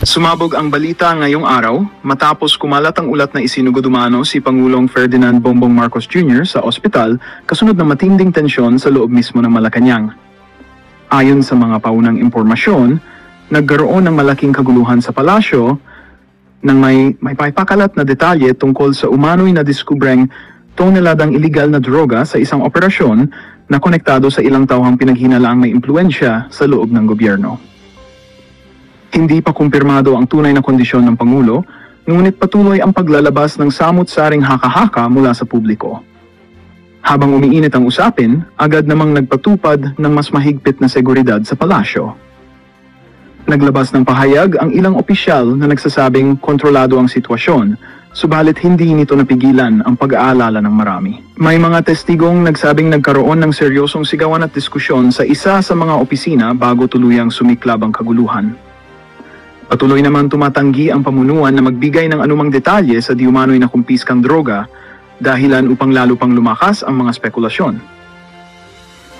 Sumabog ang balita ngayong araw matapos kumalat ang ulat na isinugod umano si Pangulong Ferdinand Bongbong Marcos Jr. sa ospital kasunod ng matinding tensyon sa loob mismo ng Malacanang. Ayon sa mga paunang impormasyon, nagkaroon ng malaking kaguluhan sa palasyo nang may pakalat na detalye tungkol sa umano'y nadiskubreng toneladang iligal na droga sa isang operasyon na konektado sa ilang tauhang pinaghinalaang may impluensya sa loob ng gobyerno. Hindi pa kumpirmado ang tunay na kondisyon ng Pangulo, ngunit patuloy ang paglalabas ng samut-saring haka-haka mula sa publiko. Habang umiinit ang usapin, agad namang nagpatupad ng mas mahigpit na seguridad sa palasyo. Naglabas ng pahayag ang ilang opisyal na nagsasabing kontrolado ang sitwasyon, subalit hindi nito napigilan ang pag-aalala ng marami. May mga testigong nagsabing nagkaroon ng seryosong sigawan at diskusyon sa isa sa mga opisina bago tuluyang sumiklab ang kaguluhan. Patuloy naman tumatanggi ang pamunuan na magbigay ng anumang detalye sa diumano'y nakumpiskang droga dahilan upang lalo pang lumakas ang mga spekulasyon.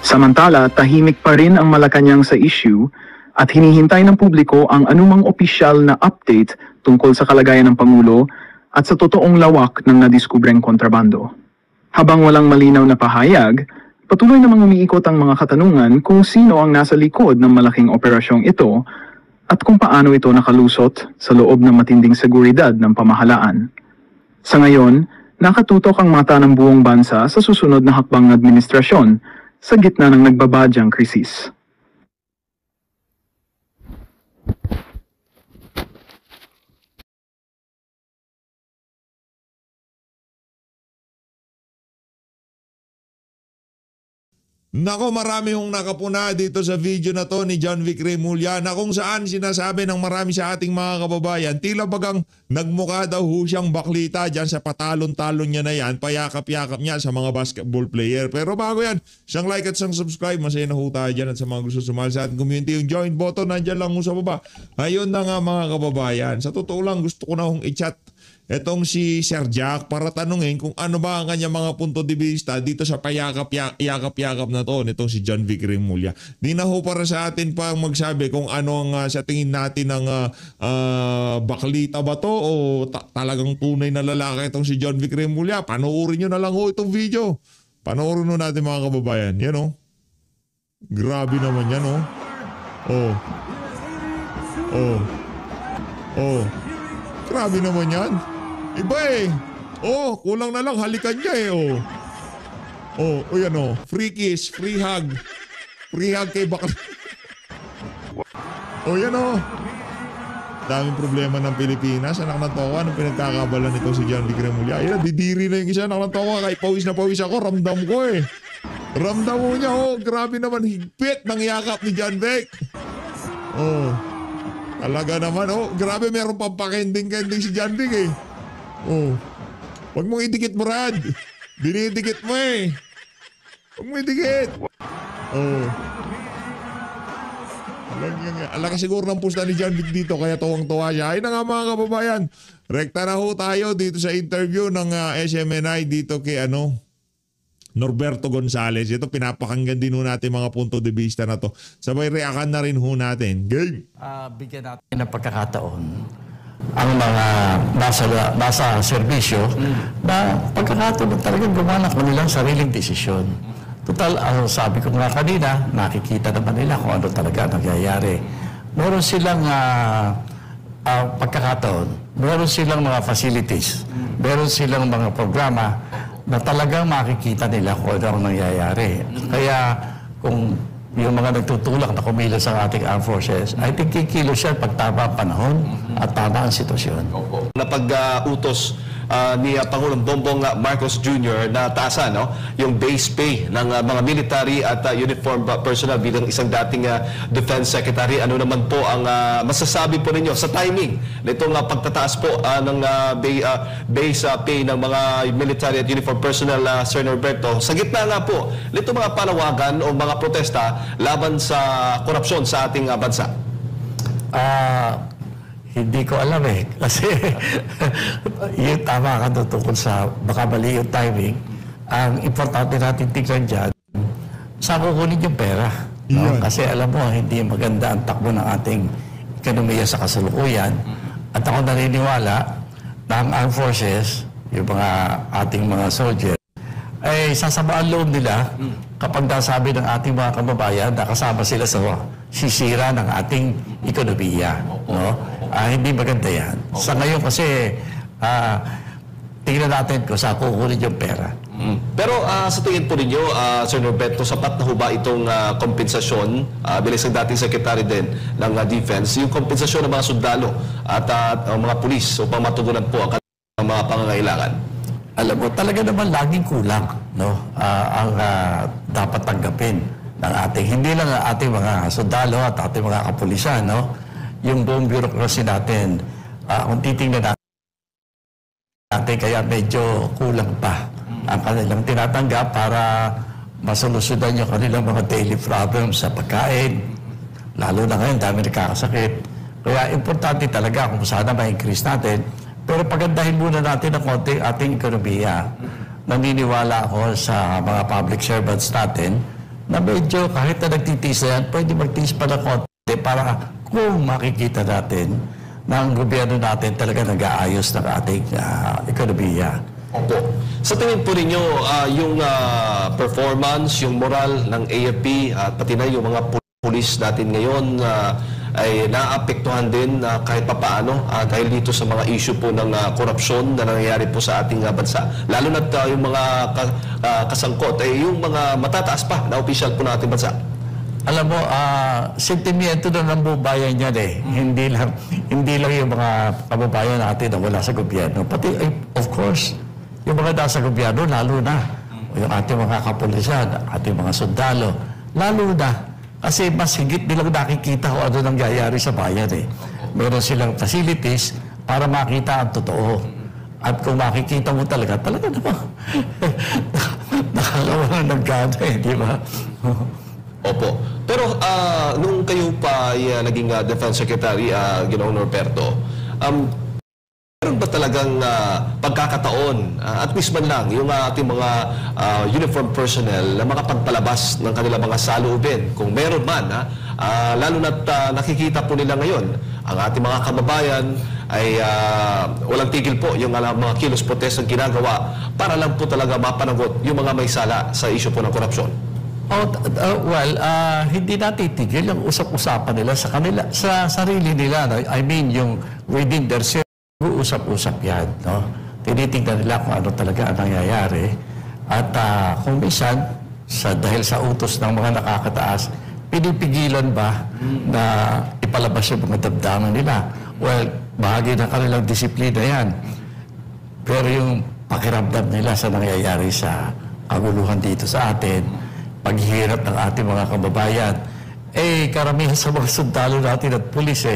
Samantala, tahimik pa rin ang Malacanang sa issue at hinihintay ng publiko ang anumang opisyal na update tungkol sa kalagayan ng Pangulo at sa totoong lawak ng nadiskubreng kontrabando. Habang walang malinaw na pahayag, patuloy namang umiikot ang mga katanungan kung sino ang nasa likod ng malaking operasyong ito at kung paano ito nakalusot sa loob ng matinding seguridad ng pamahalaan. Sa ngayon, nakatutok ang mata ng buong bansa sa susunod na hakbang administrasyon sa gitna ng nagbabadyang krisis. Nako, marami hong nakapuna dito sa video na to ni John Vic Remulla na kung saan sinasabi ng marami sa ating mga kababayan, tila bagang nagmukha daw ho siyang baklita dyan sa patalon-talon niya na yan, payakap-yakap niya sa mga basketball player. Pero bago yan, siyang like at siyang subscribe, masaya na ho tayo dyan at sa mga gusto sumali sa ating community, yung join button nandyan lang ho sa baba. Ayun na nga mga kababayan, sa totoo lang gusto ko na hong i-chat etong si Sir Jack para tanungin kung ano ba ang kanyang mga punto de vista dito sa payakap-yakap na to nitong si John Vic Remulla. Di na ho para sa atin pa magsabi kung ano ang sa tingin natin ng baklita ba to o talagang tunay na lalaki itong si John Vic Remulla. Panoorin nyo na lang ho itong video. Panoorin nyo natin mga kababayan. Yan o. Grabe naman yan o. Grabe naman yan. Iba eh. Kulang na lang halikan niya eh. Yan free kiss, free hug. Free hug kay bakla. Yan daming problema ng Pilipinas. Anak ng tawa nung pinagkakabalan nito si John Vic Remulla. Ayan, didiri na yung isa. Anak ng tawa. Kahit pawis na pawis ako, ramdam ko eh. Ramdam mo niya grabe naman higpit ng yakap ni John Vic. Talaga naman, grabe meron pang pakending-kending si John Vic eh. Huwag mong idikit mo, Rad. Dinidikit mo eh. Huwag mong idikit. Alaki siguro ng pusta ni John Vic dito, kaya tuwang-tuwa siya. Ay na nga mga kababayan, rekta na ho tayo dito sa interview ng SMNI dito kay Norberto Gonzales. Ito pinapakinggan din ho natin mga punto de vista na to. Sabay reakan na rin ho natin. Game! Bigyan natin ng pagkakataon ang mga nasa serbisyo na pagkakataon talagang gumawa ng kanilang sariling desisyon. Total, sabi ko nga kanina, nakikita naman nila kung ano talaga nangyayari. Meron silang pagkakataon, meron silang mga facilities, meron silang mga programa na talagang makikita nila kung ano ang nangyayari. Kaya kung yung mga nagtutulak na kumilos sa ating armed forces, I think kikilos siya pag tama ang panahon at tama ang sitwasyon. Napag-utos ni Pangulong Bongbong Marcos Jr. na taasan yung base pay ng mga military at uniform personnel bilang isang dating Defense Secretary. Ano naman po ang masasabi po ninyo sa timing nitong pagtataas po ng base pay ng mga military at uniform personnel, Sir Norberto, sa gitna nga po nito mga panawagan o mga protesta laban sa korupsyon sa ating bansa? Hindi ko alam eh. Kasi yung tama ka tungkol sa baka mali yung timing. Ang importante natin tignan dyan, saan kukunin yung pera? No? Kasi alam mo, hindi maganda ang takbo ng ating ekonomiya sa kasalukuyan. At ako naniniwala na ang armed forces, yung mga ating mga soldier, ay sasabaan loob nila kapag nasabi ng ating mga kababayan na kasama sila sa sisira ng ating ekonomiya. No? Hindi maganda yan. Sa ngayon kasi, tingnan natin kung saan kukunin yung pera. Pero sa tingin po ninyo, Sir Norberto, sapat na ho ba itong kompensasyon bilang isang dating secretary din ng defense, yung kompensasyon ng mga sundalo at mga pulis upang matugunan po ang kanilang mga pangangailangan? Alam mo, talaga naman laging kulang, no? Ang dapat tanggapin ng ating, hindi lang ang ating mga sundalo at ating mga kapulisan, no? Yung buong bureaucracy natin, kung titingnan natin, kaya medyo kulang pa ang kanilang tinatanggap para masolusyonan yung kanilang mga daily problems sa pagkain. Lalo na ngayon, dami nakakasakit. Kaya importante talaga kung sana ma-increase natin. Pero pagandahin muna natin ng konti ating ekonomiya. Naniniwala ako sa mga public servants natin na medyo kahit na nagtitiis na yan, pwede magtiis pa ng konti para kung makikita natin na ang gobyerno natin talaga nag-aayos ng ating ekonomiya. Opo. Sa tingin po ninyo, yung performance, yung moral ng AFP at pati na yung mga pulis natin ngayon ay naapektuhan din kahit papaano dahil dito sa mga issue po ng korupsyon na nangyayari po sa ating bansa. Lalo na yung mga kasangkot ay yung mga matataas pa na opisyal po ng ating bansa. Alam mo, sentimiento na ng bayan yan eh. Hindi lang yung mga kababayan natin na wala sa gobyerno. Pati, of course, yung mga nasa gobyerno, lalo na. Yung ating mga kapulisan, ating mga sundalo, lalo na. Kasi mas higit nilang nakikita kung ano nangyayari sa bayan eh. Meron silang facilities para makita ang totoo. At kung makikita mo talaga naman. Nakakawalan ng gana eh, di ba? Opo. Pero nung kayo pa naging Defense Secretary, Ginoong Norberto, meron ba talagang pagkakataon, at least man lang, yung ating mga uniform personnel na makapagpalabas ng kanilang mga saloobin? Kung meron man, lalo na't nakikita po nila ngayon, ang ating mga kababayan ay walang tigil po yung mga kilos protest ang ginagawa para lang po talaga mapanagot yung mga may sala sa issue po ng korupsyon. Hindi natin tigil yung usap-usapan nila sa kanila, sa sarili nila. No? I mean, yung within their usap-usap yan, no? Tinitingnan nila kung ano talaga ang nangyayari. At kung minsan, dahil sa utos ng mga nakakataas, pinipigilan ba na ipalabas yung mga damdamin nila? Well, bahagi ng kanilang disiplina yan. Pero yung pakiramdam nila sa nangyayari sa kaguluhan dito sa atin, paghihirap ng ating mga kababayan, karamihan sa mga sundalo natin at pulis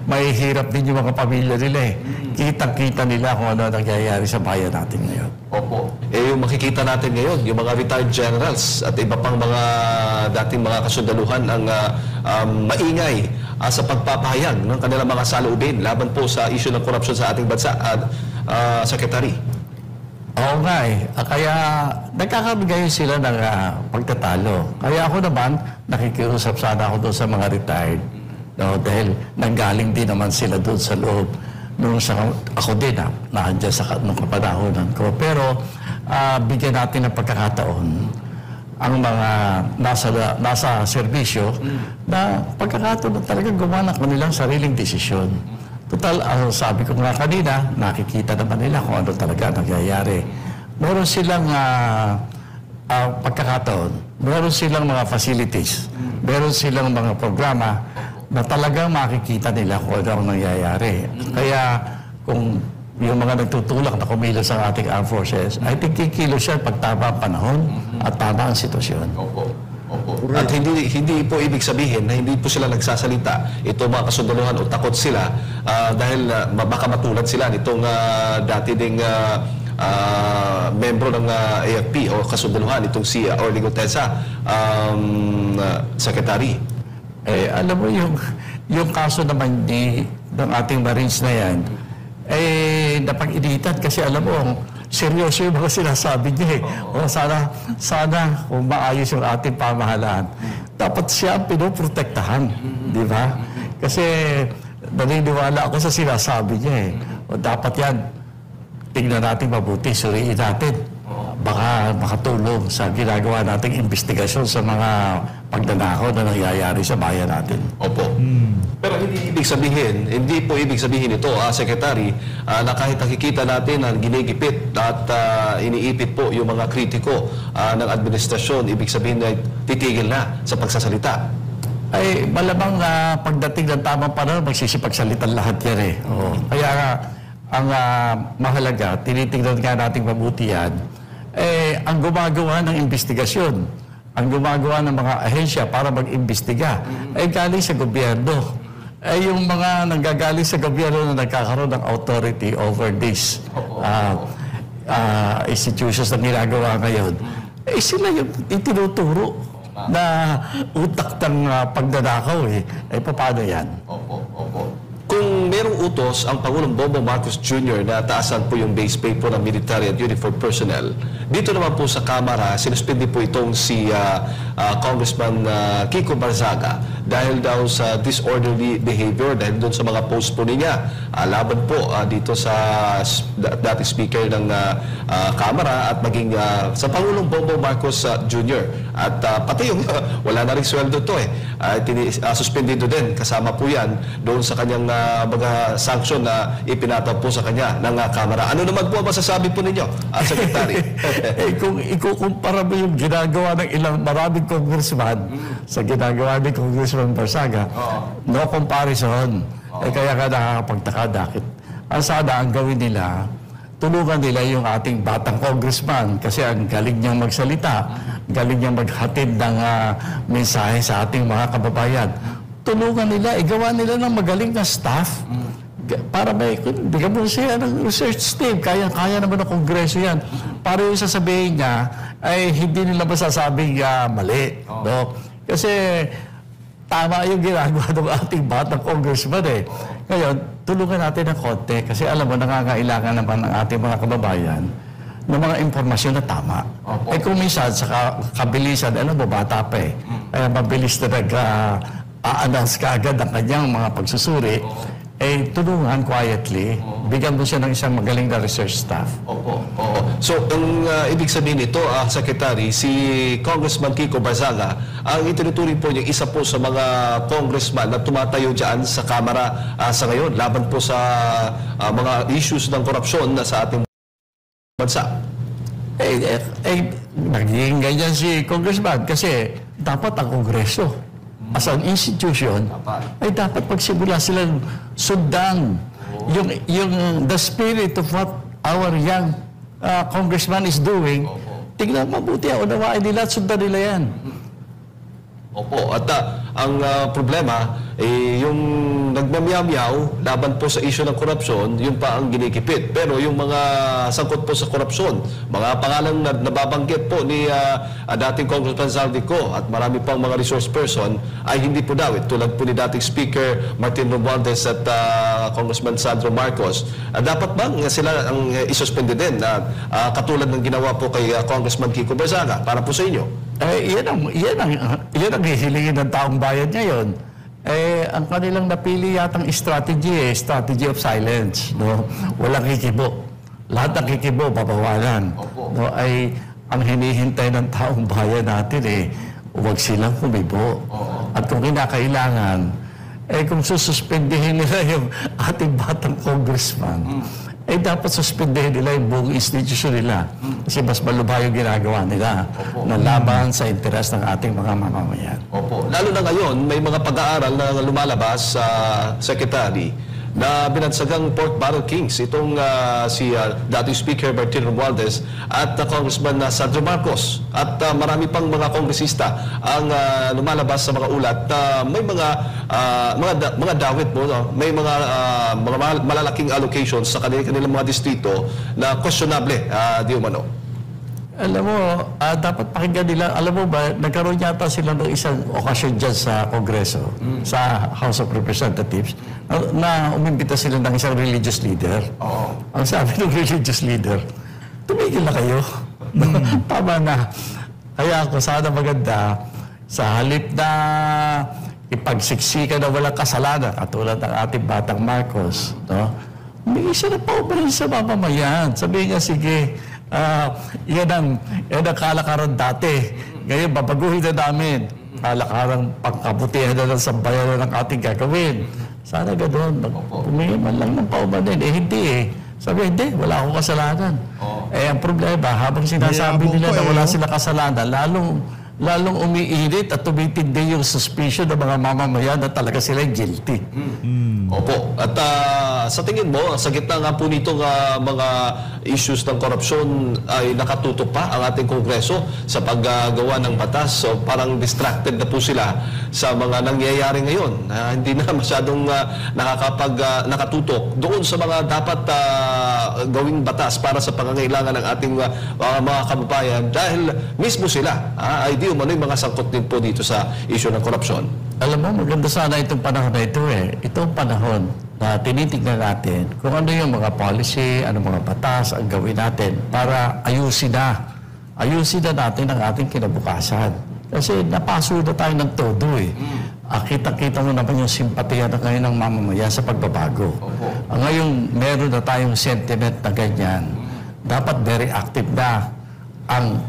may hirap din yung mga pamilya nila Kitang-kita nila kung ano nangyayari sa bayan natin ngayon. Opo. Yung makikita natin ngayon, yung mga retired generals at iba pang mga dating mga kasundaluhan ang maingay sa pagpapahayag ng kanilang mga saloobin laban po sa issue ng korupsyon sa ating bansa, Secretary. Oo nga kaya nagkakabigay sila ng pagtatalo. Kaya ako naman, nakikiusap sana ako doon sa mga retired. No, dahil nanggaling din naman sila doon sa loob. Ako din, nandiyan nung kapanahonan ko. Pero bigyan natin ng pagkakataon ang mga nasa serbisyo na pagkakataon na talagang gumawa ng kanilang sariling desisyon. Total, sabi ko nga kanina, nakikita naman nila kung ano talaga nangyayari. Meron silang pagkakataon, meron silang mga facilities, meron silang mga programa na talagang makikita nila kung ano ang nangyayari. Kaya kung yung mga nagtutulak na kumilos ang ating armed forces, I think kikilos yan pag tama ang panahon at tama ang sitwasyon. Opo. At hindi po ibig sabihin na hindi po sila nagsasalita. Ito mga kasundaluhan o takot sila dahil baka matulad sila nitong dati ding membro ng AFP o kasundaluhan, itong si Orly Gutesa, Secretary. Alam mo yung kaso naman ng ating Marines na yan, napag-initan kasi alam mo, seryoso yung mga sinasabi niya sana kung maayos yung ating pamahalaan. Dapat siya ang pinoprotektahan, di ba? Kasi naniniwala ako sa sinasabi niya eh. O dapat yan, tingnan natin mabuti, suriin natin. Baka makatulong sa ginagawa nating investigasyon sa mga pagnanakaw na nangyayari sa bayan natin. Opo. Pero hindi po ibig sabihin ito, Secretary, na kahit nakikita natin ang ginigipit at iniipit po yung mga kritiko ng administrasyon, ibig sabihin na titigil na sa pagsasalita. Ay, malamang pagdating ng tamang panahon, magsisipagsalitan lahat yan eh. Oo. Kaya ang mahalaga, tinitingnan nga natin mabuti yan, ang gumagawa ng investigasyon, ang gumagawa ng mga ahensya para mag-imbestiga, ay galing sa gobyerno. Yung mga nanggagaling sa gobyerno na nagkakaroon ng authority over this institutions na ginagawa ngayon, sila yung itinuturo na utak ng pagnanakaw eh. Paano yan? Opo. Kung merong utos ang Pangulong Bongbong Marcos Jr. na taasan po yung base pay po ng military at uniform personnel, dito naman po sa Kamara, sinuspindi po itong si Congressman Kiko Barzaga dahil daw sa disorderly behavior, dahil doon sa mga post po niya laban po dito sa dating speaker ng Kamara at maging sa Pangulong Bongbong Marcos Jr. At pati yung wala na rin sweldo to suspendido din, kasama po yan doon sa kanyang mga sanction na ipinataw po sa kanya ng Kamara. Ano naman po masasabi po ninyo, Secretary? Kung ikukumpara mo yung ginagawa ng maraming congressman sa ginagawa ni Congressman Barzaga, no comparison. Kaya ka nakakapagtaka dakit. Sana ang gawin nila, tulungan nila yung ating batang congressman kasi ang galing niyang magsalita, galing niyang maghatid ng mensahe sa ating mga kababayan. Tulungan nila, igawa nila ng magaling na staff para bigyan mo siya ng research team. Kaya naman ng Kongreso yan. Para yung sasabihin niya, ay hindi nila masasabing mali. No? Kasi tama yung ginagawa ng ating batang congressman eh. Ngayon, tulungan natin ng konti kasi alam mo, nangangailangan naman ng ating mga kababayan ng mga impormasyon na tama. Kung minsan, sa kabilisan, bata pa eh. Kaya mabilis na a-announce ka agad ang kanyang mga pagsusuri, tulungan quietly, bigyan mo siya ng isang magaling na research staff. Opo. So, ang ibig sabihin nito, Secretary, si Congressman Kiko Barzaga, ang itinuturing po niya isa po sa mga congressman na tumatayo dyan sa Kamara sa ngayon, laban po sa mga issues ng korupsyon na sa ating bansa. Naging ganyan si Congressman kasi dapat ang Kongreso as an institution, ay dapat pagsimula silang sundan yung the spirit of what our young congressman is doing. Tingnan mabuti, unawain nila at sundan nila yan. Opo, at ang problema, yung nagmamyaw laban po sa issue ng korupsyon, yun pa ang ginikipit. Pero yung mga sangkot po sa korupsyon, mga pangalan na nababanggit po ni dating Congressman Saldico at marami pang mga resource person, ay hindi po daw. Tulad po ni dating Speaker Martin Romualdez at Congressman Sandro Marcos. Dapat bang sila ang isuspende din katulad ng ginawa po kay Congressman Kiko Barzaga para po sa inyo? Yan ang hihilingin ng taong bayan ngayon. Ang kanilang napili yatang strategy of silence. No? Walang kikibo. Lahat ng kikibo, babawalan. No? Ang hinihintay ng taong bayan natin huwag silang humibo. At kung kinakailangan, kung sususpendihin nila yung ating batang congressman, dapat suspendihin nila yung buong institusyon nila. Kasi mas malubha yung ginagawa nila na laban sa interes ng ating mga mamamayan. Opo. Lalo na ngayon, may mga pag-aaral na lumalabas sa Secretary na binansagang pork barrel kings itong si dating Speaker Martin Romualdez at Congressman Sandro Marcos at marami pang mga kongresista ang lumalabas sa mga ulat may mga dawit mo, no? May mga malalaking allocations sa kanilang mga distrito na questionable di umano. Alam mo, dapat pakinggan nila. Alam mo ba, nagkaroon yata sila ng isang okasyon dyan sa Kongreso, sa House of Representatives, na umimbita sila ng isang religious leader. Ang sabi ng religious leader, tumigil na kayo. Tama na. Kaya ako, sana maganda, sa halip na ipagsiksikan na walang kasalanan, katulad ng ating batang Marcos, no? Humingi siya ng paubahin sa mamamayan. Sabi niya, sige, yan ang kalakaran dati. Ngayon, babaguhin na namin. Kalakaran pagkabutihan na ng sambayanan ng ating gagawin. Sana gano'n, humingi man lang ng paubahin. Hindi eh. Sabi, hindi, wala akong kasalanan. Ang problema, habang sinasabi nila na wala sila kasalanan, lalong umiinit at tumitindi yung suspicion ng mga mamamayan na talaga sila guilty. Opo. At sa tingin mo, sa gitna nga po nitong mga issues ng korupsyon ay nakatutok pa ang ating Kongreso sa paggawa ng batas. So parang distracted na po sila sa mga nangyayari ngayon. Hindi na masyadong nakatutok doon sa mga dapat gawing batas para sa pangangailangan ng ating mga kababayan dahil mismo sila ay di umano yung mga sangkot din po dito sa issue ng korupsyon. Alam mo, maganda sana itong panahon na ito eh. Itong panahon na tinitignan natin kung ano yung mga policy, ano mga batas ang gawin natin para ayusin na natin ang ating kinabukasan. Kasi napaso na tayo ng todo eh. Kita-kita mo naman yung simpatiya na ngayon ng mamamayan sa pagbabago. Ngayon, meron na tayong sentiment na ganyan. Dapat very active na ang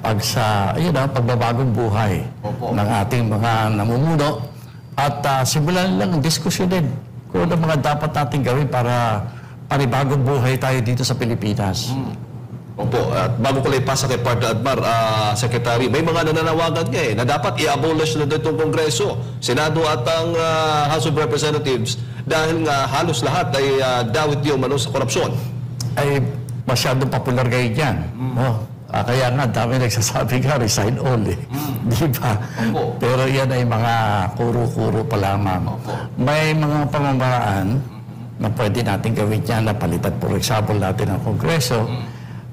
pagbabagong buhay ng ating mga namumuno at simulan lang ang diskusyonin kung ano mga dapat natin gawin para panibagong buhay tayo dito sa Pilipinas. Opo, at bago ko lang ipasa kay Partner Admar, Secretary, may mga nananawagan niya na dapat i-abolish na dito ang Kongreso, Senado at ang House of Representatives dahil nga halos lahat ay dawit yung mano sa korupsyon. Ay masyadong popular ngayon yan. Kaya nga, dami nagsasabi nga, resign all eh. Di ba? Pero yan ay mga kuro-kuro pa lamang. May mga pamamaraan na pwede natin gawin yan na palitan, for example, natin ang Kongreso.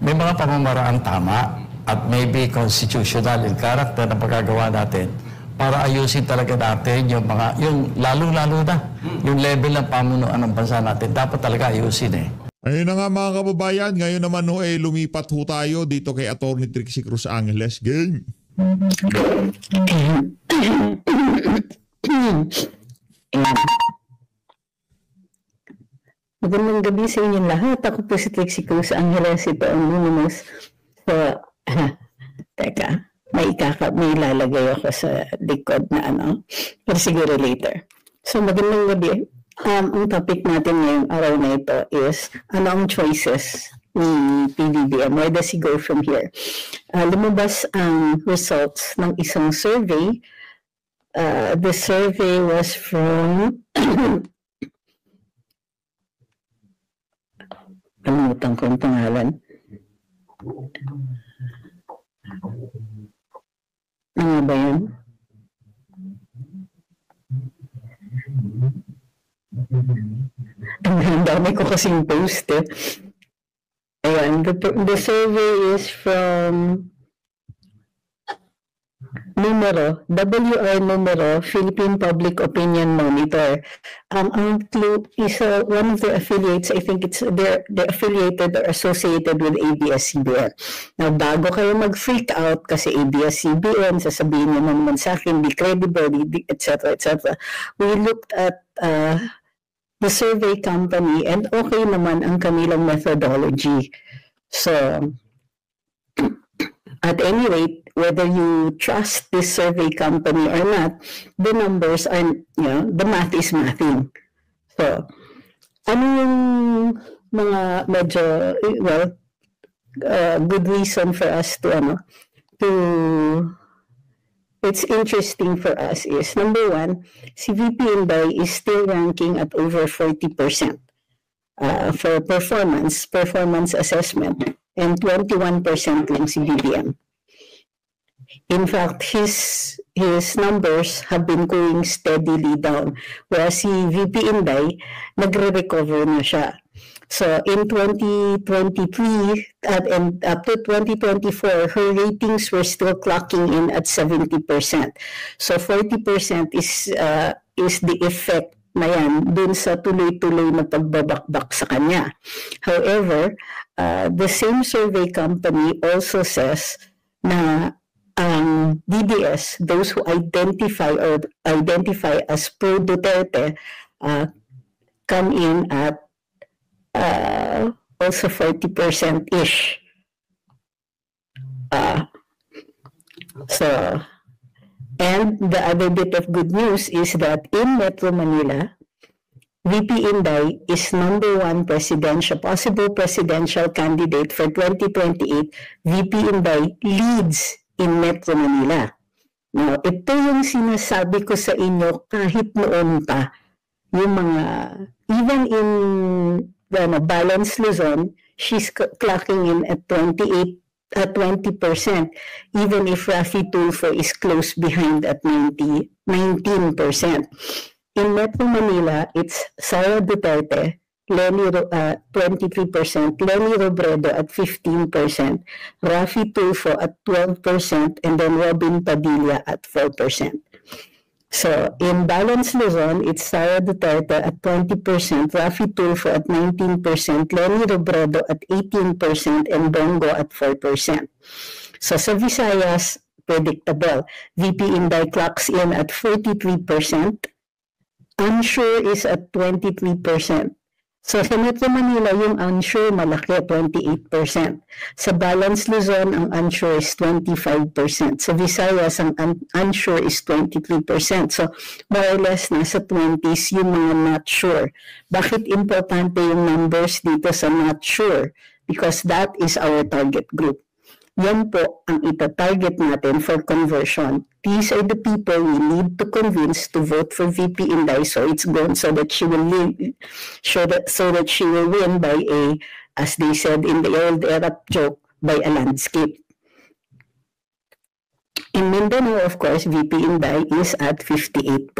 May mga pamamaraan tama at maybe constitutional in character na pagkagawa natin para ayusin talaga natin yung lalong-lalo na, yung level ng pamunuan ng bansa natin. Dapat talaga ayusin eh. Ayun na nga mga kababayan, ngayon naman lumipat ho tayo dito kay Atty. Trixie Cruz Angeles. Game! Magandang gabi sa inyong lahat. Ako po si Trixie Cruz Angeles. Ito ang Luminous. So, teka, may ilalagay ako sa likod na pero siguro later. So, magandang gabi. Ang topic natin ngayong araw na ito is ano ang choices ni PBBM? Where does he go from here? Lumabas ang results ng isang survey. The survey was from kalimutan ko ang pangalan. Ano ba yun? Ang dami ko kasing post eh. Ayan, the survey is from WR Numero, Philippine Public Opinion Monitor. Ang clue is one of their affiliates, I think they're affiliated or associated with ABS-CBN. Now, bago kayo mag-freak out kasi ABS-CBN, sasabihin nyo naman sa akin, di credible, etc. We looked at the survey company and okay naman ang kanilang methodology. So, at any rate, whether you trust this survey company or not, the numbers are, the math is mathing. So, ano yung mga medyo, good reason for us to it's interesting for us is, number one, si VP Inday is still ranking at over 40% for performance assessment, and 21% lang si BBM. In fact, his numbers have been going steadily down, whereas si VP Inday, nagre-recover na siya. So in 2023 and up to 2024, her ratings were still clocking in at 70%. So 40% is the effect na yan dun sa tuloy-tuloy na pagbabakbak sa kanya. However, the same survey company also says na DDS, those who identify as pro Duterte, come in at also 40%-ish. And the other bit of good news is that in Metro Manila, VP Inday is #1 possible presidential candidate for 2028. VP Inday leads in Metro Manila. Now, ito yung sinasabi ko sa inyo kahit noon pa, yung mga, even in Balance Luzon, she's clocking in at 20%, even if Raffy Tulfo is close behind at 19%. In Metro Manila, it's Sara Duterte, 23%, Lenny Robredo at 15%, Raffy Tulfo at 12%, and then Robin Padilla at 4%. So, in Balance Luzon, it's Sara Duterte at 20%, Raffy Tulfo at 19%, Lenny Robredo at 18%, and Bongo at 4%. So, sa Visayas, predictable. VP Inday clocks in at 43%. Unsure is at 23%. So sa Metro Manila, yung unsure malaki, 28%. Sa Balance Luzon, ang unsure is 25%. Sa Visayas, ang unsure is 23%. So more or less, nasa 20s yung mga not sure. Bakit importante yung numbers dito sa not sure? Because that is our target group. Yan po ang ita-target natin for conversion. These are the people we need to convince to vote for VP Inday, so it's gone so that she will win by a, as they said in the old era joke, by a landscape. In Mindanao, of course, VP Inday is at 58%.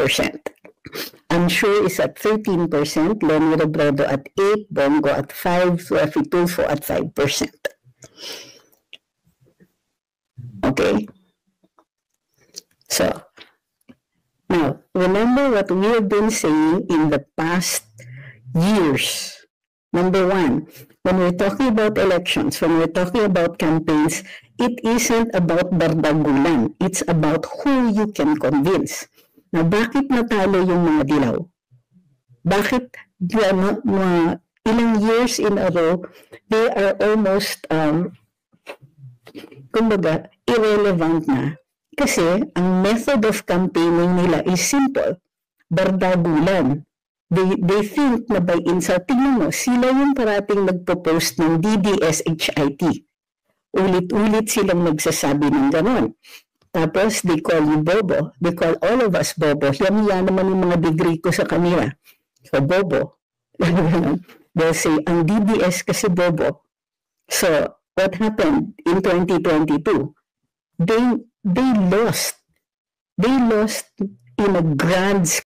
Unsure is at 13%, Lenny Robredo at 8%, Bongo at 5%, Raffy Tulfo at 5%. Okay? So, now, remember what we have been saying in the past years. Number one, when we're talking about elections, when we're talking about campaigns, it isn't about bardagulan. It's about who you can convince. Now, bakit natalo yung mga dilaw? Bakit mga ilang years in a row, they are almost, kumbaga, irrelevant na. Kasi ang method of campaigning nila is simple. Bardagulan. They think na by insult, tingnan mo, sila yung parating nagpo-post ng DDS-HIT. Ulit-ulit silang nagsasabi ng ganon. Tapos, they call you bobo. They call all of us bobo. Yan naman yung mga degree ko sa kanila. So, bobo. They'll say, ang DDS kasi bobo. So, what happened in 2022? They lost. They lost in a grand scale.